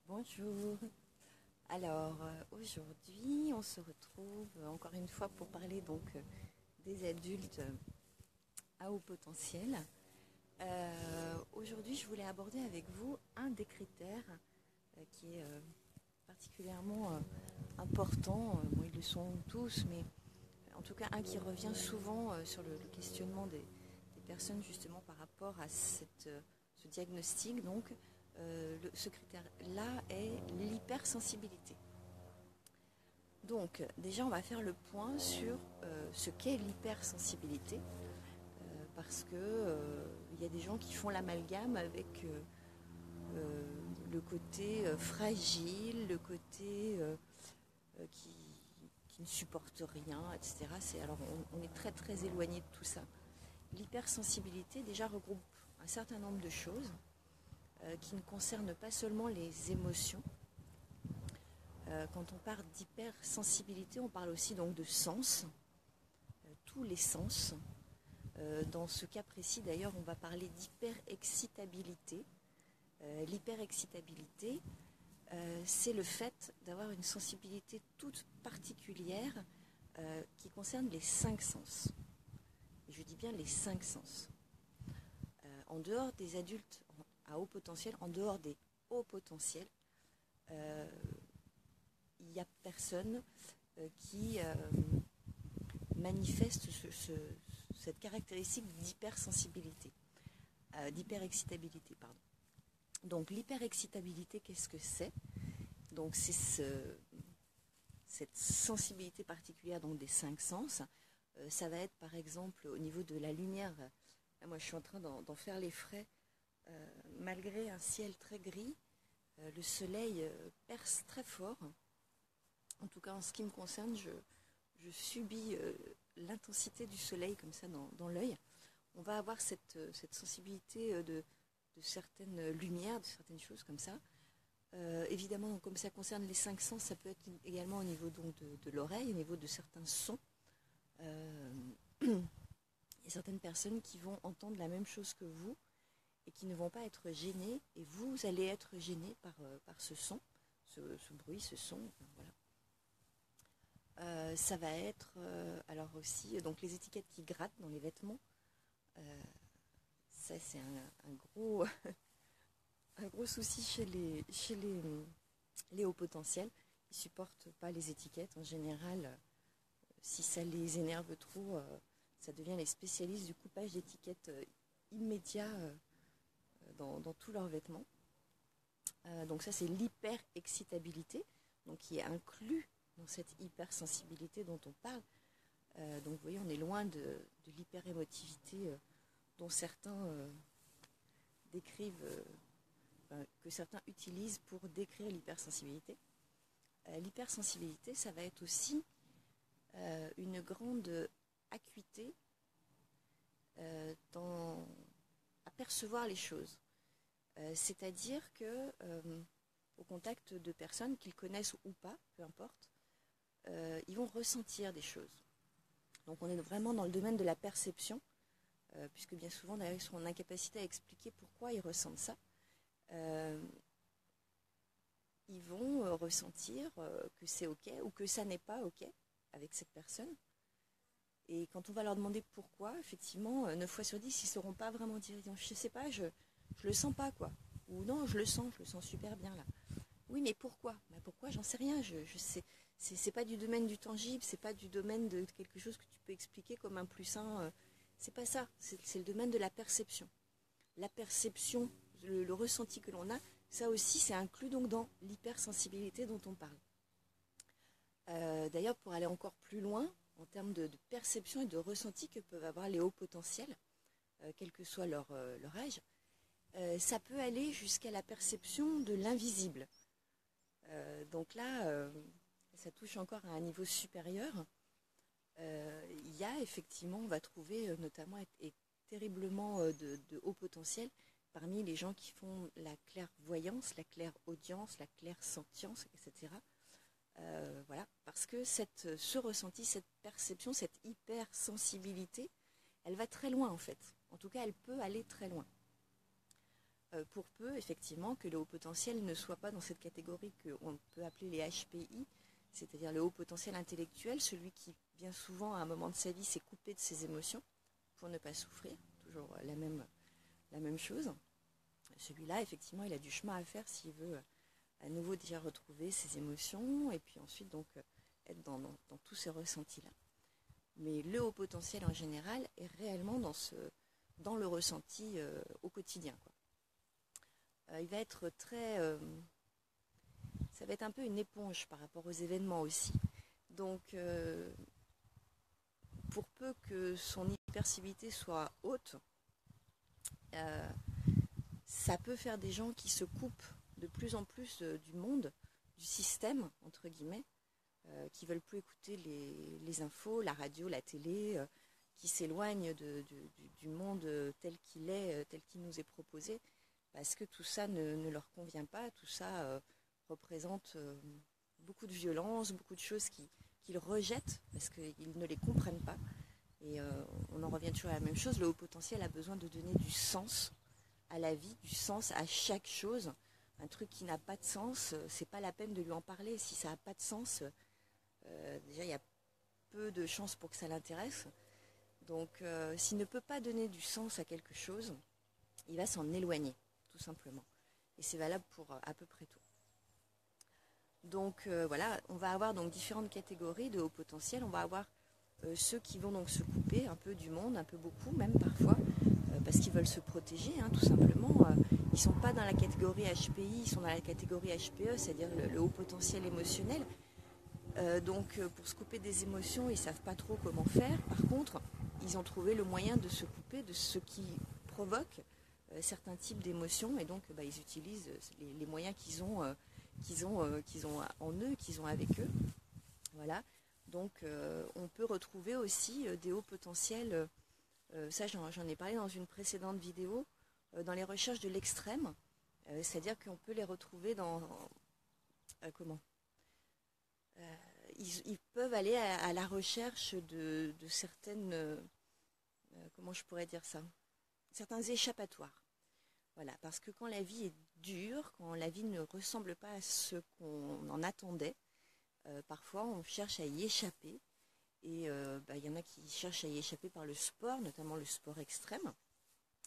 Bonjour. Alors aujourd'hui on se retrouve encore une fois pour parler des adultes à haut potentiel. Aujourd'hui je voulais aborder avec vous un des critères qui est particulièrement important. Bon, ils le sont tous, mais en tout cas un qui revient souvent sur le questionnement des personnes justement par rapport à ce diagnostic. Donc ce critère-là est l'hypersensibilité. Donc déjà on va faire le point sur ce qu'est l'hypersensibilité, parce que il y a des gens qui font l'amalgame avec le côté fragile, le côté qui ne supporte rien, etc. Alors on est très très éloigné de tout ça. L'hypersensibilité déjà regroupe un certain nombre de choses qui ne concernent pas seulement les émotions. Quand on parle d'hypersensibilité, on parle aussi donc de sens, tous les sens. Dans ce cas précis d'ailleurs, on va parler d'hyperexcitabilité. L'hyperexcitabilité, c'est le fait d'avoir une sensibilité toute particulière qui concerne les 5 sens. Et je dis bien les 5 sens. En dehors des adultes à haut potentiel, en dehors des hauts potentiels, il n'y a personne qui manifeste cette caractéristique d'hypersensibilité, d'hyperexcitabilité, pardon. Donc l'hyperexcitabilité, qu'est-ce que c'est? Donc c'est cette sensibilité particulière donc des 5 sens. Ça va être par exemple au niveau de la lumière. Là, moi je suis en train d'en faire les frais. Malgré un ciel très gris, le soleil perce très fort. En tout cas en ce qui me concerne, je subis l'intensité du soleil comme ça dans l'œil. On va avoir cette sensibilité de certaines lumières, de certaines choses comme ça. Évidemment, comme ça concerne les 5 sens, ça peut être également au niveau donc, de l'oreille, au niveau de certains sons. Il y a certaines personnes qui vont entendre la même chose que vous et qui ne vont pas être gênées, et vous allez être gêné par ce son, ce bruit, ce son, voilà. Ça va être alors aussi donc les étiquettes qui grattent dans les vêtements. Ça c'est un gros un gros souci chez les hauts potentiels. Ils ne supportent pas les étiquettes en général. Si ça les énerve trop, ça devient les spécialistes du coupage d'étiquettes immédiat dans tous leurs vêtements. Donc ça c'est l'hyperexcitabilité, donc qui est inclus dans cette hypersensibilité dont on parle. Donc vous voyez, on est loin de l'hyperémotivité dont certains décrivent, que certains utilisent pour décrire l'hypersensibilité. L'hypersensibilité, ça va être aussi une grande acuité à percevoir les choses. C'est-à-dire que au contact de personnes qu'ils connaissent ou pas, peu importe, ils vont ressentir des choses. Donc on est vraiment dans le domaine de la perception, puisque bien souvent d'ailleurs ils sont en incapacité à expliquer pourquoi ils ressentent ça. Ils vont ressentir que c'est ok ou que ça n'est pas ok avec cette personne. Et quand on va leur demander pourquoi, effectivement, 9 fois sur 10, ils ne sauront pas vraiment dire. Je ne sais pas, je le sens pas, quoi. Ou non, je le sens super bien là. Oui, mais pourquoi? Pourquoi? J'en sais rien. Je sais. C'est pas du domaine du tangible, c'est pas du domaine de quelque chose que tu peux expliquer comme un plus un. C'est pas ça. C'est le domaine de la perception. La perception, le ressenti que l'on a, ça aussi, c'est inclus donc dans l'hypersensibilité dont on parle. D'ailleurs, pour aller encore plus loin, en termes de perception et de ressenti que peuvent avoir les hauts potentiels, quel que soit leur âge, ça peut aller jusqu'à la perception de l'invisible. Donc là, ça touche encore à un niveau supérieur. Il y a effectivement, on va trouver notamment et terriblement de hauts potentiels parmi les gens qui font la clairvoyance, la clairaudience, la clairsentience, etc. Voilà, parce que ce ressenti, cette perception, cette hypersensibilité, elle va très loin en fait. En tout cas, elle peut aller très loin. pour peu effectivement que le haut potentiel ne soit pas dans cette catégorie qu'on peut appeler les HPI, c'est-à-dire le haut potentiel intellectuel, celui qui bien souvent à un moment de sa vie s'est coupé de ses émotions pour ne pas souffrir, toujours la même chose. Celui-là, effectivement, il a du chemin à faire s'il veut à nouveau déjà retrouver ses émotions et puis ensuite donc être dans tous ces ressentis-là. Mais le haut potentiel en général est réellement dans le ressenti au quotidien, quoi. Il va être ça va être un peu une éponge par rapport aux événements aussi. Donc, pour peu que son hypersensibilité soit haute, ça peut faire des gens qui se coupent de plus en plus du monde, du système, entre guillemets, qui veulent plus écouter les infos, la radio, la télé, qui s'éloignent du monde tel qu'il est, tel qu'il nous est proposé, parce que tout ça ne leur convient pas, tout ça représente beaucoup de violence, beaucoup de choses qu'ils rejettent, parce qu'ils ne les comprennent pas. Et on en revient toujours à la même chose, le haut potentiel a besoin de donner du sens à la vie, du sens à chaque chose. Un truc qui n'a pas de sens, c'est pas la peine de lui en parler. Si ça n'a pas de sens, déjà il y a peu de chances pour que ça l'intéresse. Donc s'il ne peut pas donner du sens à quelque chose, il va s'en éloigner, tout simplement. Et c'est valable pour à peu près tout. Donc voilà, on va avoir donc différentes catégories de haut potentiel. On va avoir ceux qui vont donc se couper un peu du monde, un peu beaucoup même parfois, parce qu'ils veulent se protéger, hein, tout simplement. Ils ne sont pas dans la catégorie HPI, ils sont dans la catégorie HPE, c'est-à-dire le haut potentiel émotionnel. Donc pour se couper des émotions, ils ne savent pas trop comment faire. Par contre, ils ont trouvé le moyen de se couper de ce qui provoque certains types d'émotions, et donc ils utilisent les moyens qu'ils ont en eux, qu'ils ont avec eux. Voilà. Donc on peut retrouver aussi des hauts potentiels, ça j'en ai parlé dans une précédente vidéo, dans les recherches de l'extrême, c'est-à-dire qu'on peut les retrouver dans ils peuvent aller à la recherche de certaines, comment je pourrais dire ça, certains échappatoires. Voilà, parce que quand la vie est dure, quand la vie ne ressemble pas à ce qu'on en attendait, parfois on cherche à y échapper. Et y en a qui cherchent à y échapper par le sport, notamment le sport extrême.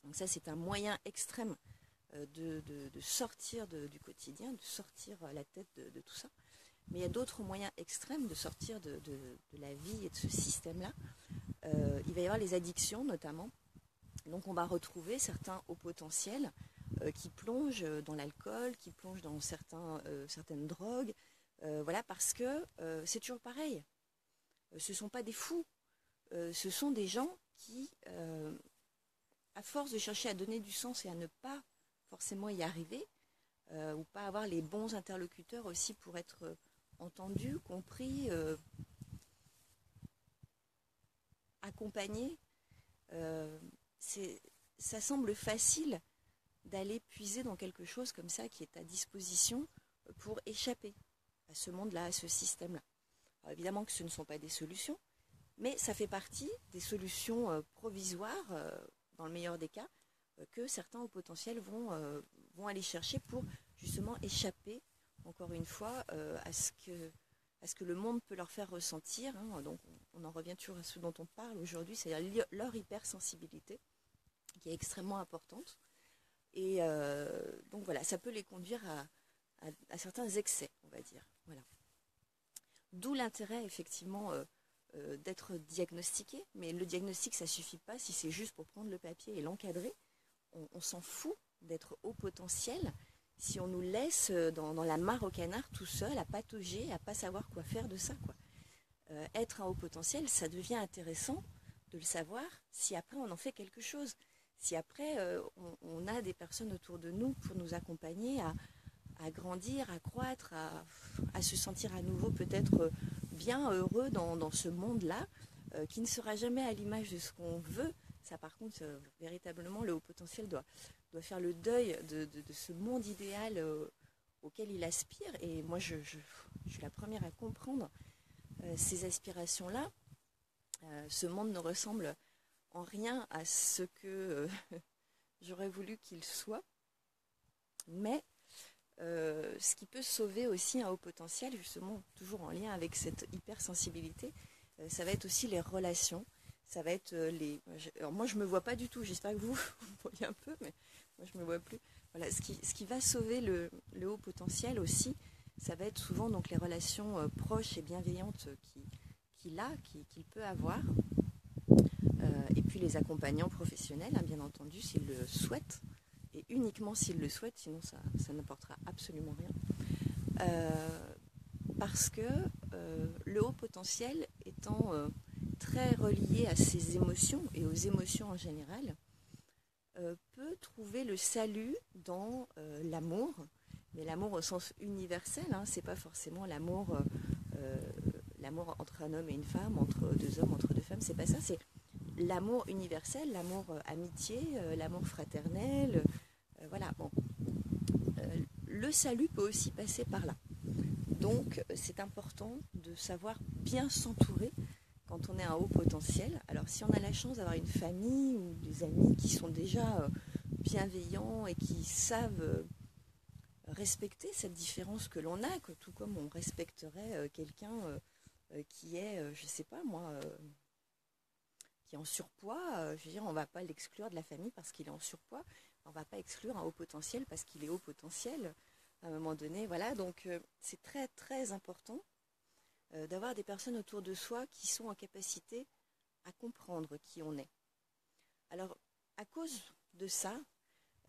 Donc ça, c'est un moyen extrême de sortir du quotidien, de sortir la tête de tout ça. Mais il y a d'autres moyens extrêmes de sortir de la vie et de ce système-là. Il va y avoir les addictions, notamment. Donc on va retrouver certains hauts potentiels qui plongent dans l'alcool, qui plongent dans certaines drogues. Voilà, parce que c'est toujours pareil. Ce ne sont pas des fous, ce sont des gens qui, à force de chercher à donner du sens et à ne pas forcément y arriver, ou pas avoir les bons interlocuteurs aussi pour être entendus, compris, accompagnés, ça semble facile d'aller puiser dans quelque chose comme ça qui est à disposition pour échapper à ce monde-là, à ce système-là. Alors évidemment que ce ne sont pas des solutions, mais ça fait partie des solutions provisoires, dans le meilleur des cas, que certains hauts potentiels vont aller chercher pour justement échapper, encore une fois, à ce que le monde peut leur faire ressentir. Hein. Donc on en revient toujours à ce dont on parle aujourd'hui, c'est-à-dire leur hypersensibilité, qui est extrêmement importante. Et donc voilà, ça peut les conduire à certains excès, on va dire. Voilà. D'où l'intérêt, effectivement, d'être diagnostiqué. Mais le diagnostic, ça ne suffit pas si c'est juste pour prendre le papier et l'encadrer. On s'en fout d'être haut potentiel si on nous laisse dans la mare au canard tout seul, à patauger, à ne pas savoir quoi faire de ça, quoi. Être un haut potentiel, ça devient intéressant de le savoir si après on en fait quelque chose. Si après on a des personnes autour de nous pour nous accompagner à grandir, à croître, à se sentir à nouveau peut-être bien heureux dans ce monde-là, qui ne sera jamais à l'image de ce qu'on veut. Ça par contre, véritablement, le haut potentiel doit faire le deuil de ce monde idéal auquel il aspire. Et moi, je suis la première à comprendre ces aspirations-là. Ce monde ne ressemble en rien à ce que j'aurais voulu qu'il soit. Mais ce qui peut sauver aussi un haut potentiel, justement, toujours en lien avec cette hypersensibilité, ça va être aussi les relations. Ça va être alors moi, je me vois pas du tout. J'espère que vous, vous me voyez un peu, mais moi, je me vois plus. Voilà, ce qui va sauver le haut potentiel aussi, ça va être souvent donc les relations proches et bienveillantes qu'il peut avoir. Et puis les accompagnants professionnels, hein, bien entendu, s'ils le souhaitent, et uniquement s'ils le souhaitent, sinon ça n'apportera absolument rien. Parce que le haut potentiel étant très relié à ses émotions et aux émotions en général, peut trouver le salut dans l'amour, mais l'amour au sens universel, hein, c'est pas forcément l'amour entre un homme et une femme, entre deux hommes, entre deux femmes, c'est pas ça, c'est l'amour universel, l'amour amitié, l'amour fraternel, voilà, bon. Le salut peut aussi passer par là. Donc c'est important de savoir bien s'entourer quand on est un haut potentiel. Alors si on a la chance d'avoir une famille ou des amis qui sont déjà bienveillants et qui savent respecter cette différence que l'on a, que tout comme on respecterait quelqu'un qui est, je sais pas moi, qui est en surpoids, je veux dire, on ne va pas l'exclure de la famille parce qu'il est en surpoids, on ne va pas exclure un haut potentiel parce qu'il est haut potentiel. À un moment donné, voilà, donc c'est très très important d'avoir des personnes autour de soi qui sont en capacité à comprendre qui on est. Alors, à cause de ça,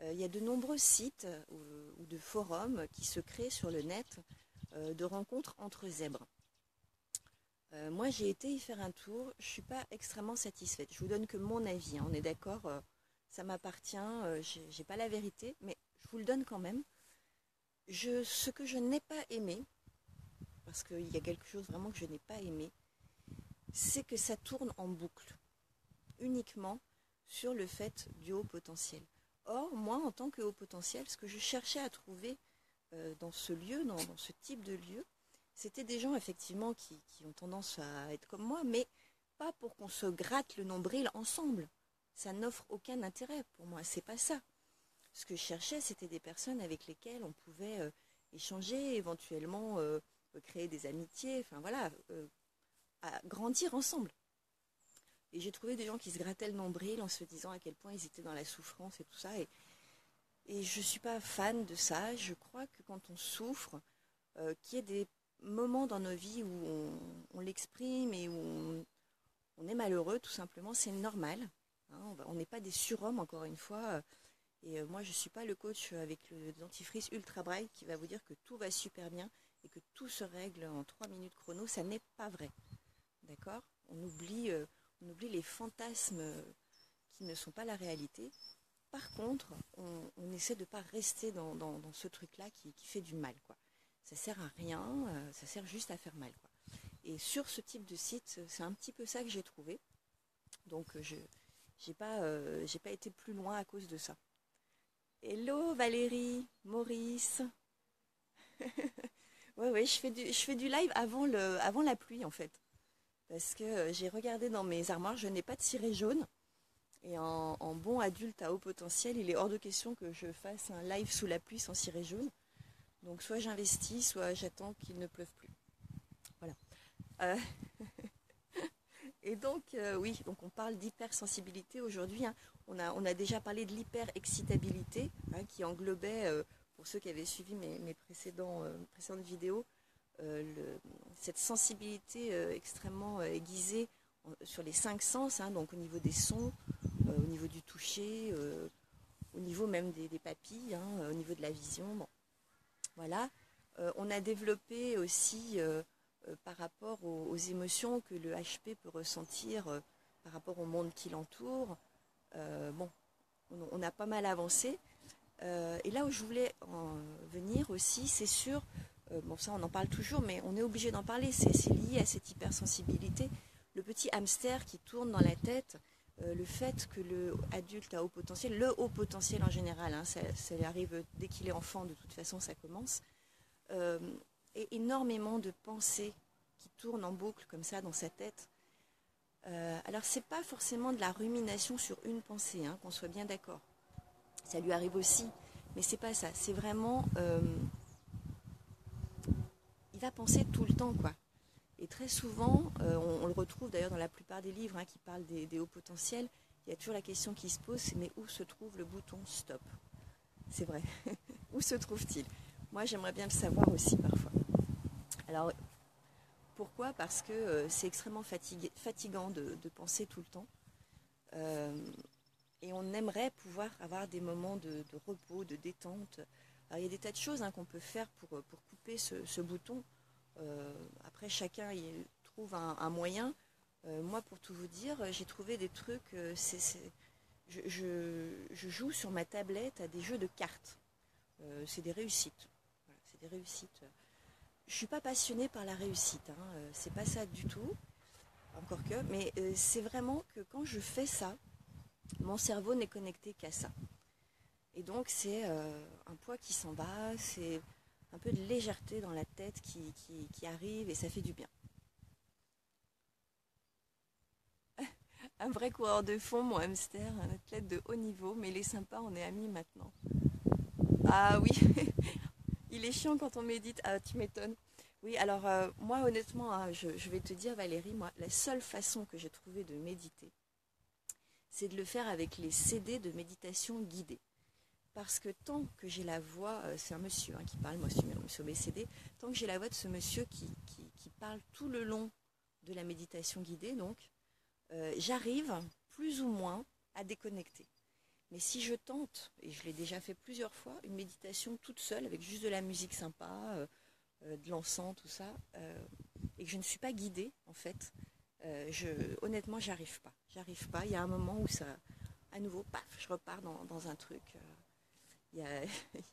il y a de nombreux sites ou de forums qui se créent sur le net de rencontres entre zèbres. Moi, j'ai été y faire un tour, je ne suis pas extrêmement satisfaite. Je vous donne que mon avis, hein, on est d'accord, ça m'appartient, j'ai pas la vérité, mais je vous le donne quand même. Ce que je n'ai pas aimé, parce qu'il y a quelque chose vraiment que je n'ai pas aimé, c'est que ça tourne en boucle, uniquement sur le fait du haut potentiel. Or, moi, en tant que haut potentiel, ce que je cherchais à trouver dans ce lieu, dans ce type de lieu, c'était des gens effectivement qui ont tendance à être comme moi, mais pas pour qu'on se gratte le nombril ensemble. Ça n'offre aucun intérêt pour moi, c'est pas ça. Ce que je cherchais, c'était des personnes avec lesquelles on pouvait échanger, éventuellement créer des amitiés, enfin voilà, à grandir ensemble. Et j'ai trouvé des gens qui se grattaient le nombril en se disant à quel point ils étaient dans la souffrance et tout ça. Et je ne suis pas fan de ça. Je crois que quand on souffre, qu'il y ait des moments dans nos vies où on l'exprime et où on est malheureux, tout simplement, c'est normal. Hein, on n'est pas des surhommes, encore une fois. Et moi, je ne suis pas le coach avec le dentifrice ultra bright qui va vous dire que tout va super bien et que tout se règle en 3 minutes chrono. Ça n'est pas vrai. D'accord ? On oublie les fantasmes qui ne sont pas la réalité. Par contre, on essaie de ne pas rester dans ce truc-là qui fait du mal, quoi. Ça sert à rien, ça sert juste à faire mal, quoi. Et sur ce type de site, c'est un petit peu ça que j'ai trouvé. Donc, je n'ai pas été plus loin à cause de ça. Hello Valérie, Maurice. Ouais, je fais du live avant la pluie, en fait. Parce que j'ai regardé dans mes armoires, je n'ai pas de ciré jaune. Et en bon adulte à haut potentiel, il est hors de question que je fasse un live sous la pluie sans ciré jaune. Donc soit j'investis, soit j'attends qu'il ne pleuve plus. Voilà. Euh, et donc, oui, donc on parle d'hypersensibilité aujourd'hui, hein. On a déjà parlé de l'hyperexcitabilité, hein, qui englobait, pour ceux qui avaient suivi mes précédentes vidéos, cette sensibilité extrêmement aiguisée sur les 5 sens, hein, donc au niveau des sons, au niveau du toucher, au niveau même des papilles, hein, au niveau de la vision. Bon. Voilà. On a développé aussi par rapport aux émotions que le HP peut ressentir par rapport au monde qui l'entoure. Bon, on a pas mal avancé. Et là où je voulais en venir aussi, c'est sur, bon ça on en parle toujours, mais on est obligé d'en parler, c'est lié à cette hypersensibilité. Le petit hamster qui tourne dans la tête, le fait que le adulte à haut potentiel, le haut potentiel en général, hein, ça arrive dès qu'il est enfant, de toute façon ça commence, et énormément de pensées qui tournent en boucle comme ça dans sa tête. Alors c'est pas forcément de la rumination sur une pensée, hein, qu'on soit bien d'accord. Ça lui arrive aussi, Mais c'est pas ça, c'est vraiment... il va penser tout le temps, quoi. Et très souvent, on le retrouve d'ailleurs dans la plupart des livres qui parlent des hauts potentiels, il y a toujours la question qui se pose, c'est mais où se trouve le bouton stop? C'est vrai. Où se trouve-t-il? Moi, j'aimerais bien le savoir aussi parfois. Alors, pourquoi? Parce que c'est extrêmement fatigant de penser tout le temps. Et on aimerait pouvoir avoir des moments de repos, de détente. Alors, il y a des tas de choses qu'on peut faire pour couper ce bouton. Après, chacun il trouve un moyen. Moi, pour tout vous dire, j'ai trouvé des trucs. Je joue sur ma tablette à des jeux de cartes. C'est des réussites. Voilà, c'est des réussites. Je suis pas passionnée par la réussite. C'est pas ça du tout. Encore que. Mais c'est vraiment que quand je fais ça, mon cerveau n'est connecté qu'à ça. Et donc, c'est un poids qui s'en va. C'est un peu de légèreté dans la tête qui arrive et ça fait du bien. Un vrai coureur de fond, mon hamster, un athlète de haut niveau, mais il est sympa, on est amis maintenant. Ah oui, il est chiant quand on médite. Ah, tu m'étonnes. Oui, alors moi honnêtement, je vais te dire Valérie, moi, la seule façon que j'ai trouvé de méditer, c'est de le faire avec les CD de méditation guidée. Parce que tant que j'ai la voix, c'est un monsieur qui parle, moi je suis monsieur BCD, tant que j'ai la voix de ce monsieur qui parle tout le long de la méditation guidée, donc, j'arrive plus ou moins à déconnecter. Mais si je tente, et je l'ai déjà fait plusieurs fois, une méditation toute seule, avec juste de la musique sympa, de l'encens, tout ça, et que je ne suis pas guidée, en fait, honnêtement, j'arrive pas. J'arrive pas. Il y a un moment où ça, à nouveau, paf, je repars dans un truc. Il n'y a,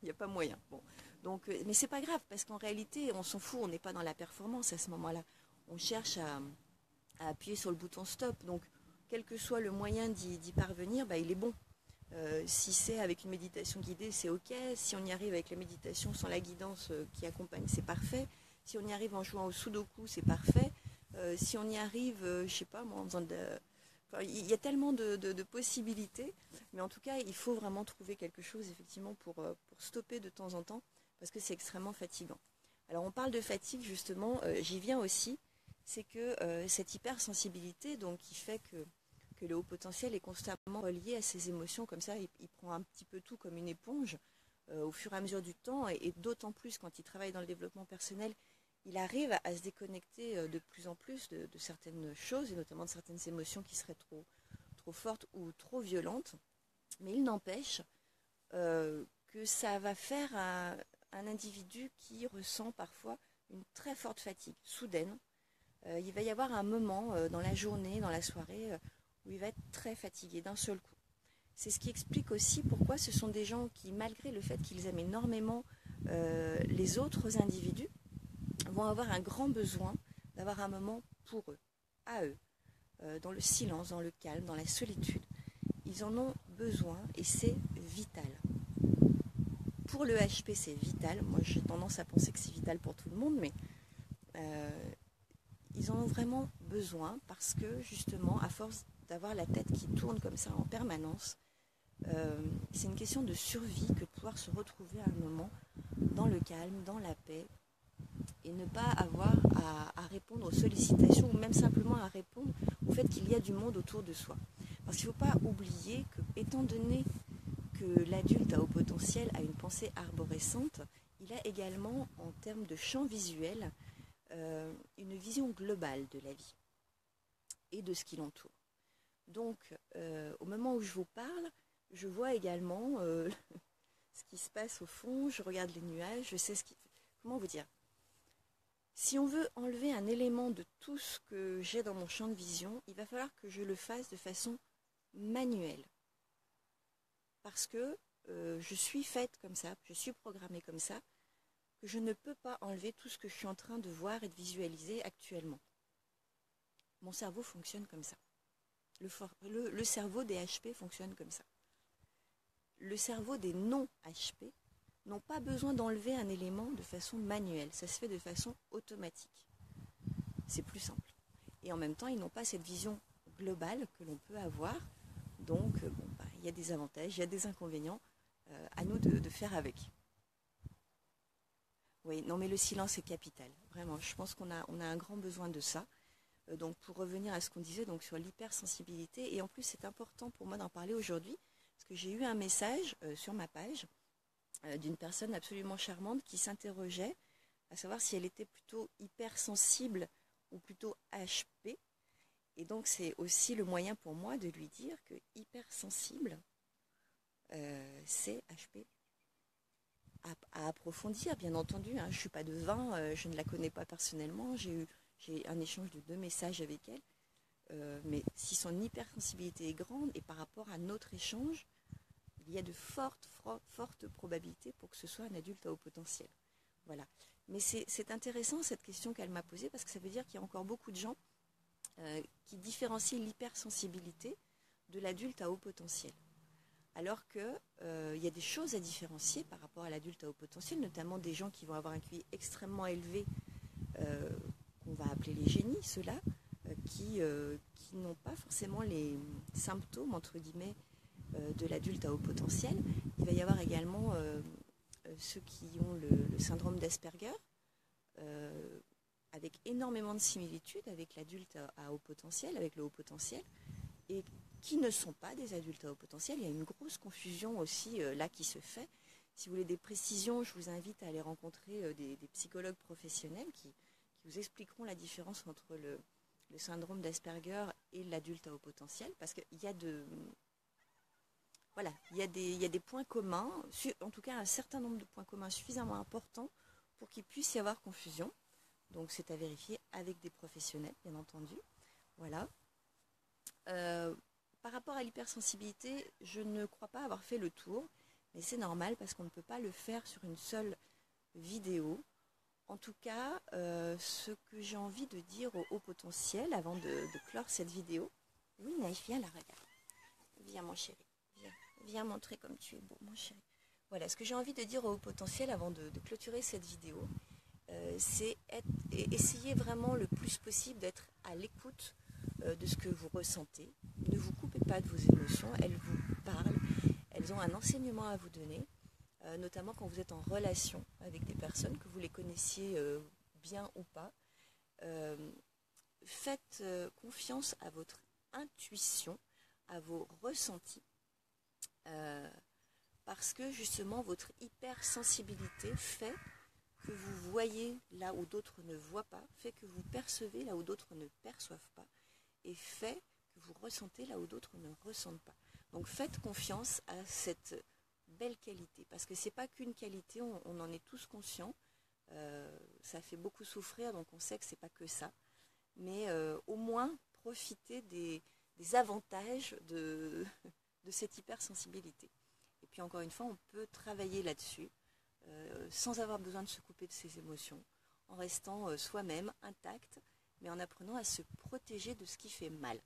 y a pas moyen. Bon. Donc, mais c'est pas grave, parce qu'en réalité, on s'en fout, on n'est pas dans la performance à ce moment-là. On cherche à appuyer sur le bouton stop. Donc, quel que soit le moyen d'y parvenir, il est bon. Si c'est avec une méditation guidée, c'est ok. Si on y arrive avec la méditation sans la guidance qui accompagne, c'est parfait. Si on y arrive en jouant au sudoku, c'est parfait. Si on y arrive, je sais pas, en faisant il y a tellement de possibilités, mais en tout cas, il faut vraiment trouver quelque chose, effectivement, pour stopper de temps en temps, parce que c'est extrêmement fatigant. Alors, on parle de fatigue, justement, j'y viens aussi, c'est que cette hypersensibilité, donc, qui fait que le haut potentiel est constamment relié à ses émotions, comme ça, il prend un petit peu tout comme une éponge au fur et à mesure du temps, et d'autant plus quand il travaille dans le développement personnel, il arrive à se déconnecter de plus en plus de certaines choses, et notamment de certaines émotions qui seraient trop fortes ou trop violentes. Mais il n'empêche que ça va faire un individu qui ressent parfois une très forte fatigue, soudaine. Il va y avoir un moment dans la journée, dans la soirée, où il va être très fatigué d'un seul coup. C'est ce qui explique aussi pourquoi ce sont des gens qui, malgré le fait qu'ils aiment énormément les autres individus, vont avoir un grand besoin d'avoir un moment pour eux, à eux, dans le silence, dans le calme, dans la solitude. Ils en ont besoin et c'est vital. Pour le HP, c'est vital. Moi, j'ai tendance à penser que c'est vital pour tout le monde, mais ils en ont vraiment besoin parce que, justement, à force d'avoir la tête qui tourne comme ça en permanence, c'est une question de survie que de pouvoir se retrouver à un moment dans le calme, dans la paix, et ne pas avoir à répondre aux sollicitations ou même simplement à répondre au fait qu'il y a du monde autour de soi. Parce qu'il ne faut pas oublier que, étant donné que l'adulte à haut potentiel a une pensée arborescente, il a également, en termes de champ visuel, une vision globale de la vie et de ce qui l'entoure. Donc, au moment où je vous parle, je vois également ce qui se passe au fond, je regarde les nuages, je sais ce qui... Comment vous dire ? Si on veut enlever un élément de tout ce que j'ai dans mon champ de vision, il va falloir que je le fasse de façon manuelle. Parce que je suis faite comme ça, je suis programmée comme ça, que je ne peux pas enlever tout ce que je suis en train de voir et de visualiser actuellement. Mon cerveau fonctionne comme ça. Le cerveau des HP fonctionne comme ça. Le cerveau des non-HP n'ont pas besoin d'enlever un élément de façon manuelle. Ça se fait de façon automatique. C'est plus simple. Et en même temps, ils n'ont pas cette vision globale que l'on peut avoir. Donc, il y a des avantages, il y a des inconvénients. À nous de faire avec. Oui, non mais le silence est capital, vraiment. Je pense qu'on a un grand besoin de ça. Donc pour revenir à ce qu'on disait donc sur l'hypersensibilité, et en plus c'est important pour moi d'en parler aujourd'hui, parce que j'ai eu un message sur ma page d'une personne absolument charmante qui s'interrogeait à savoir si elle était plutôt hypersensible ou plutôt HP. Et donc c'est aussi le moyen pour moi de lui dire que hypersensible, c'est HP à approfondir, bien entendu. Hein. Je ne suis pas devin, je ne la connais pas personnellement. J'ai un échange de 2 messages avec elle. Mais si son hypersensibilité est grande, et par rapport à notre échange, il y a de fortes probabilités pour que ce soit un adulte à haut potentiel. Voilà. Mais c'est intéressant cette question qu'elle m'a posée, parce que ça veut dire qu'il y a encore beaucoup de gens qui différencient l'hypersensibilité de l'adulte à haut potentiel. Alors qu'il y a des choses à différencier par rapport à l'adulte à haut potentiel, notamment des gens qui vont avoir un QI extrêmement élevé, qu'on va appeler les génies, ceux-là, qui n'ont pas forcément les symptômes, entre guillemets, de l'adulte à haut potentiel. Il va y avoir également ceux qui ont le syndrome d'Asperger, avec énormément de similitudes avec l'adulte à haut potentiel, avec le haut potentiel, et qui ne sont pas des adultes à haut potentiel. Il y a une grosse confusion aussi là qui se fait. Si vous voulez des précisions, je vous invite à aller rencontrer des psychologues professionnels qui vous expliqueront la différence entre le syndrome d'Asperger et l'adulte à haut potentiel, parce qu'il y a voilà, il y a des points communs, en tout cas un certain nombre de points communs suffisamment importants pour qu'il puisse y avoir confusion. Donc c'est à vérifier avec des professionnels, bien entendu. Voilà. Par rapport à l'hypersensibilité, je ne crois pas avoir fait le tour, mais c'est normal parce qu'on ne peut pas le faire sur une seule vidéo. En tout cas, ce que j'ai envie de dire au haut potentiel avant de clore cette vidéo. Oui, Naïf, viens là, regarde. Viens, mon chéri. Viens montrer comme tu es beau, mon chéri. Voilà, ce que j'ai envie de dire au haut potentiel avant de clôturer cette vidéo, c'est essayer vraiment le plus possible d'être à l'écoute de ce que vous ressentez. Ne vous coupez pas de vos émotions, elles vous parlent, elles ont un enseignement à vous donner, notamment quand vous êtes en relation avec des personnes, que vous les connaissiez bien ou pas. Faites confiance à votre intuition, à vos ressentis, parce que justement votre hypersensibilité fait que vous voyez là où d'autres ne voient pas, fait que vous percevez là où d'autres ne perçoivent pas, et fait que vous ressentez là où d'autres ne ressentent pas. Donc faites confiance à cette belle qualité, parce que c'est pas qu'une qualité, on en est tous conscients, ça fait beaucoup souffrir, donc on sait que c'est pas que ça, mais au moins profitez des avantages de cette hypersensibilité. Et puis encore une fois, on peut travailler là-dessus, sans avoir besoin de se couper de ses émotions, en restant soi-même intact, mais en apprenant à se protéger de ce qui fait mal.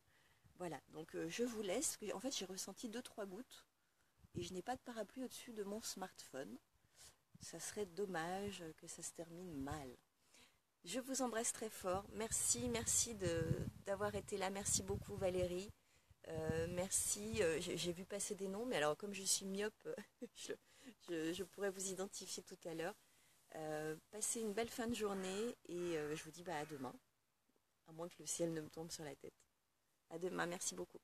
Voilà, donc je vous laisse. En fait, j'ai ressenti 2-3 gouttes et je n'ai pas de parapluie au-dessus de mon smartphone. Ça serait dommage que ça se termine mal. Je vous embrasse très fort. Merci d'avoir été là. Merci beaucoup Valérie. Merci. J'ai vu passer des noms, mais alors comme je suis myope, je pourrais vous identifier tout à l'heure. Passez une belle fin de journée et je vous dis à demain, à moins que le ciel ne me tombe sur la tête. À demain, merci beaucoup.